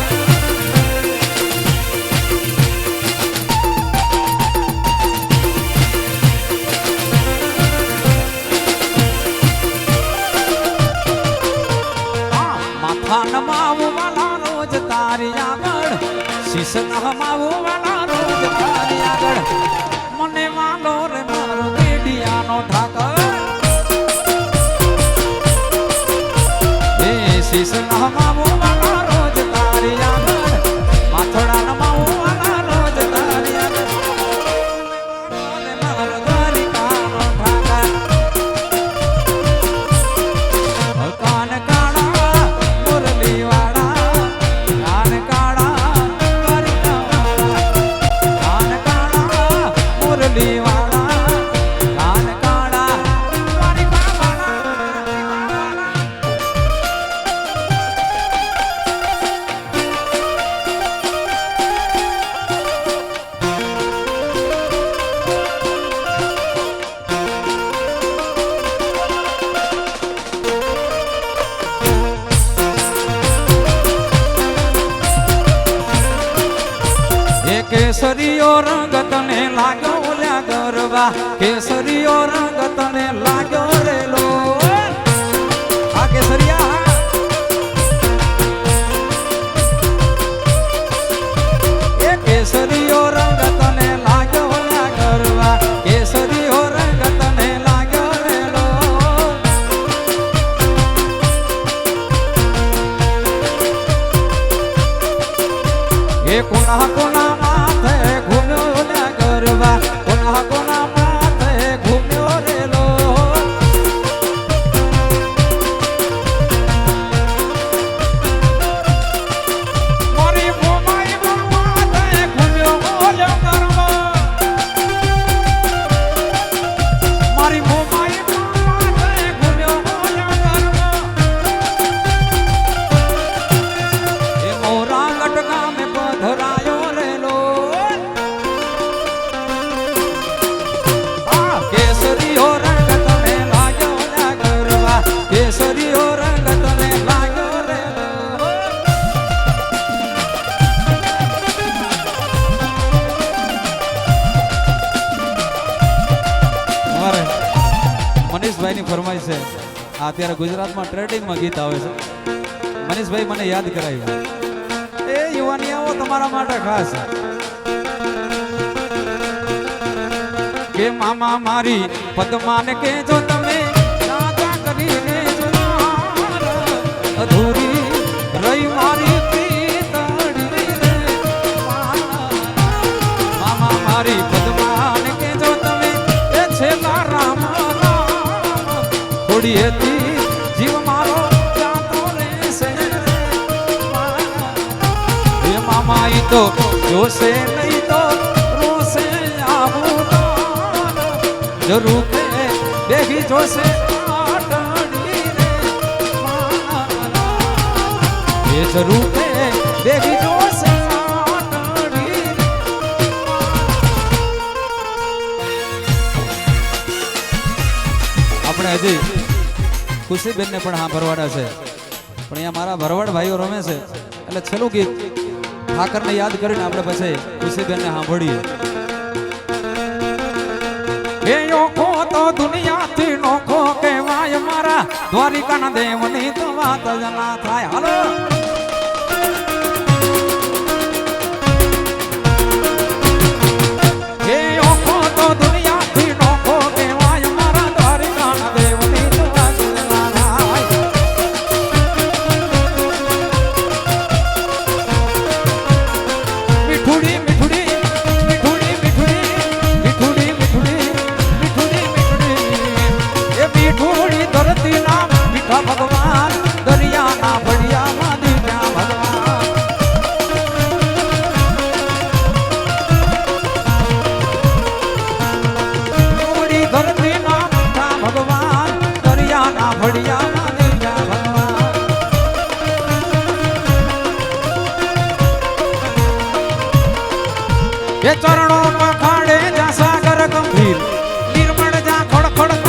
માથા નમાવું વાલા રોજ તારી આગળ શીશ નમાવું વાલા રોજ તારી આગળ મને વાલો રે મારો બેડિયાનો ઠાકર શીશ નમાવું વાલા રોજ તારી આગળ માથડા નમાવું વાલા રોજ તારી આગળ મારો દ્વારિકાનો ઠાકર કાન કાળા મુરલી વાળા કાન કાળા દ્વારિકા વાળા કાન કાળા મુરલી વાળા કાન કાળા દ્વારિકા વાળા કેસરીયો રંગ તને લાગ્યો ઓલ્યા ગરબા કેસરીયો રંગ તને લાગ્યો રેલો આ કેસરિયા એ કેસરીયો રંગ તને લાગ્યો ઓલ્યા ગરબા કેસરીયો રંગ તને લાગ્યો રેલો એ કોના કોના કોના માથે ઘૂમ્યો રેલો મારી મોમાઈ માથે ઘૂમ્યો ઓલ્યો ગરબા મારી મોમાઈ માથે ઘૂમ્યો ઓલ્યો ગરબા એ મોરા ગટકા મે પધરાયો રેલો કેસરીયો રંગ તને લાગ્યો ઓલ્યા ગરબા કેસરીયો રંગ તને લાગ્યો રેલો અમારે મનીષભાઈની ફરમાઈશ છે આ અત્યારે ગુજરાતમાં ટ્રેન્ડિંગમાં ગીત આવે છે મનીષભાઈ મને યાદ કરાવ્યું એ યુવાનીઓ તમારા માટે ખાસ કે મામા મારી પદ્માને કેજો તમે દાદા કરીને અધૂરી રહી મારી પ્રીતડી રે મામા મારી પદ્માને કેજો તમે એ છેલ્લા રામ રામ થોડીએથી જીવ મારો જાતો રહેશે એ મામા ઈ તો જોશે નહીં તો રોશે આવું જરૂર કે દેખી જોશે એ જરૂર કે દેખી જોશે આપણે હજી ખુશીબેન ને પણ હા ભરવાડા છે પણ અહીંયા મારા ભરવાડ ભાઈઓ રમે છે એટલે છેલ્લું ગીત ઠાકર ને યાદ કરીને આપણે પછી ખુશીબેન ને સાંભળીએ એ ઓખો તો દુનિયાથી નોખો કહેવાય મારા દ્વારિકાના દેવની તો વાત જ ના થાય હાલો એ ઓખો તો દુનિયાથી નોખો કહેવાય મારા દ્વારિકાના દેવની તો વાત જ ના થાય મીઠુડી મીઠુડી મીઠુડી મીઠુડી મીઠુડી મીઠુડી ધરતી ના મીઠા ભગવાન દરિયા ના ભડિયા માં દીધા ભગવાન મીઠુડી ધરતી ના મીઠા ભગવાન દરિયા ના ભડિયા માં દીધા ભગવાન એ ચરણો પખાડે જા સાગર ગંભીર નિર્મળ જા ખડખડ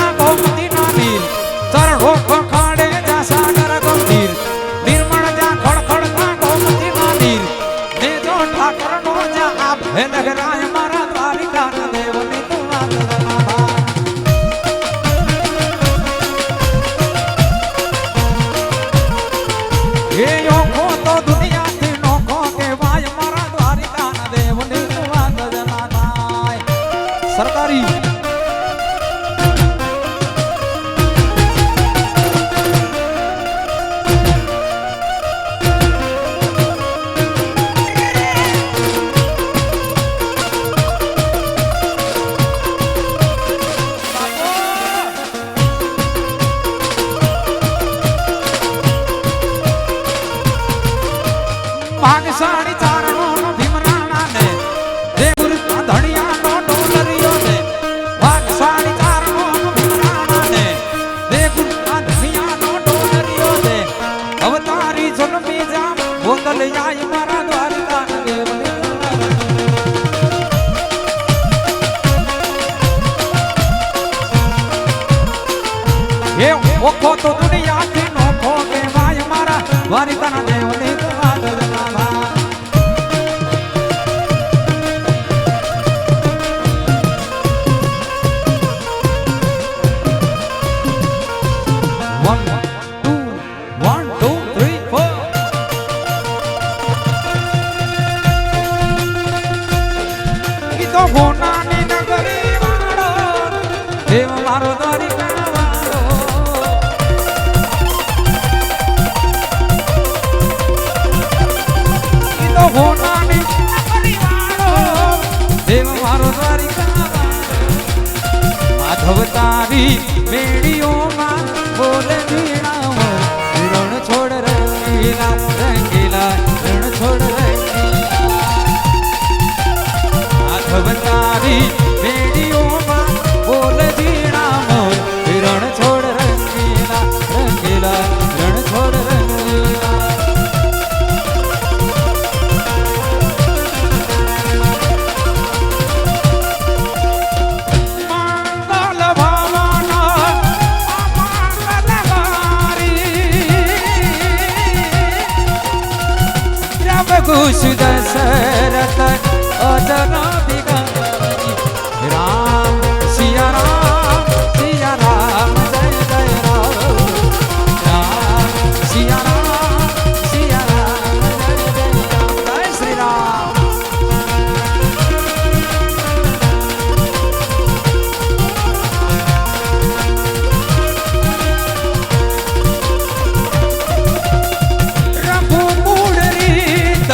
ચરણો પખાડે જા સાગર ગંભીર નિર્મળ જા ખડખડ ગોમતી ના નીર ને જો ઠાકર નો જા આપ હે લગરાય મારા દ્વારિકા ના દેવની તું વાત એ ઓખો તો દુનિયાથી નોખો કહેવાય મારા દ્વારિકા ના દેવની તું વાત ના થાય સરકારી ભાગશાળી ચારણો નો ભીમરાણા ને દેવર ધણિયા નો ડોલરિયો ને ભાગશાળી ચારણો નો ભીમરાણા ને દેવર ધણિયા નો ડોલરિયો ને અવતારી જન્મી જા બોતલ આય મારા દ્વારકા દેવની એ ઓખો તો દુનિયાથી નોખો કહેવાય મારા દ્વારકા દેવની વાત હોનાની નગરી વાળો દેવ મારો દ્વારિકા વાળો ઈ તો હોનાની નગરી વાળો દેવ મારો દ્વારિકા વાળો માધવ તારી મેડીઓમાં બોલે વીણાઓ રણ છોડ રંગીલા રંગીલા રણ છોડ તારી બેડીઓમાં બોલ જીણા મોર રણ છોડ રંગીલા રંગીલા રણ છોડ રંગીલા મંગલ ભવના મંગલવારી રબ ખુશ દશરથ અજન राम सिया राम जय जय राम राम सिया राम जय जय राम जय श्री राम रघु मूल रीत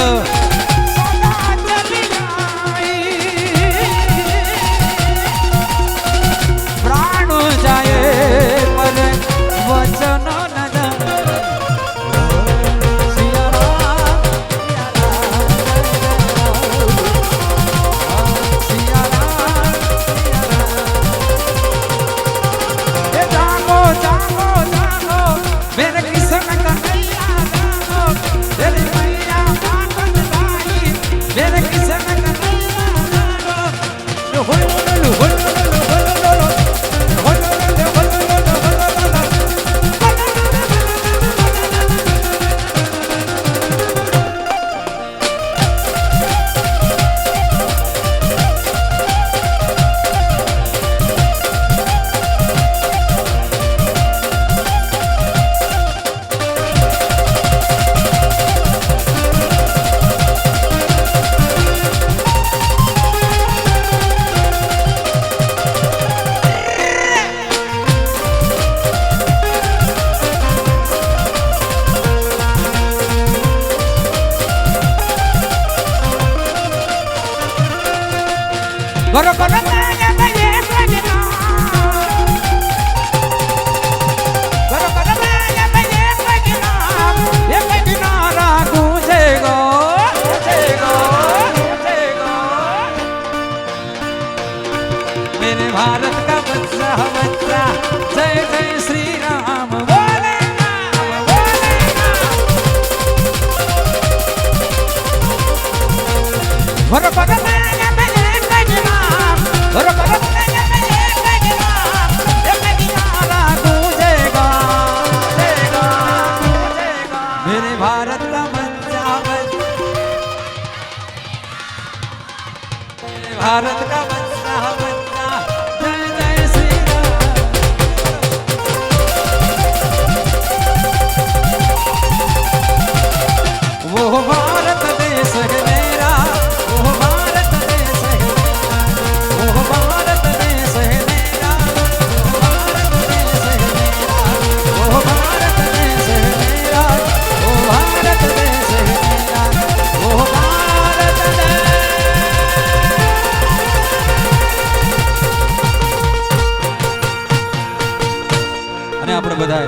અને આપણે બધા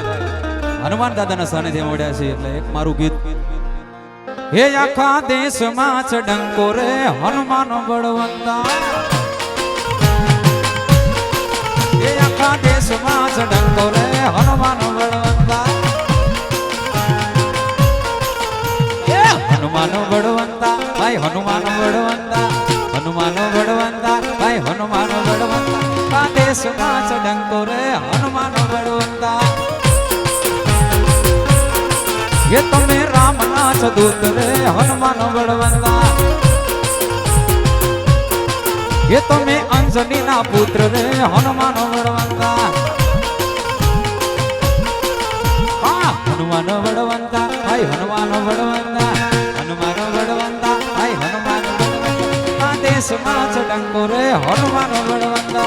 હનુમાન દાદાના સાનિધ્ય મળ્યા છે એટલે એક મારું ગીત હે આખા દેશમાં છે ડંકો રે હનુમાન બળવંતા હે આખા દેશમાં છે ડંકો રે હનુમાન બળવંતા હનુમાન બળવંતા ભાઈ હનુમાન બળવંતા હનુમાન બળવંતા ભાઈ હનુમાન બળવંતા આ દેશમાં છે ડંકો રે હનુમાન બળવંતા ये तमे राम नाच दूत रे हनुमान बड़वंता ये तमे अंजनी ना पुत्र रे हनुमान बड़वंता हनुमान बड़वंता भाई हनुमान बड़वंता हनुमान बड़वंता भाई हनुमान बड़वंता देश माच डंको रे हनुमान बड़वंता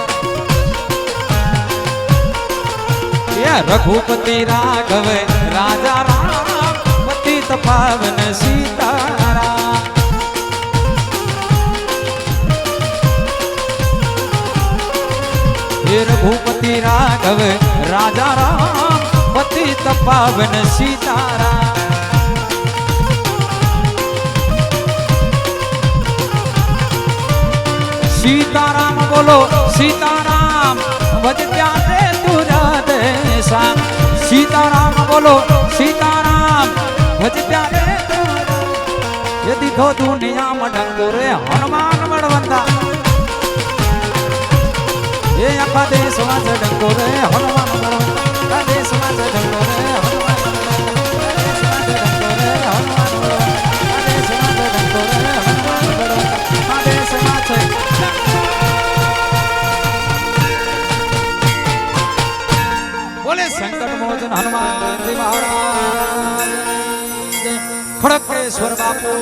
ये रघुपति राघव राजा राम पतित पावन सीताराम हे रघुपति राघव राजा राम पतित पावन सीताराम सीताराम बोलो सीताराम भजत्या रे तुझा देशा सीताराम बोलो सीताराम भजत्या रे यदि दो दुनिया में डंको रे हनुमान बड़वंता ये आखा देश में डंको रे हनुमान बड़वंता देश में डंको रे हनुमान बोले संकट मोचन हनुमान जी महाराज खड़गेश्वर बापू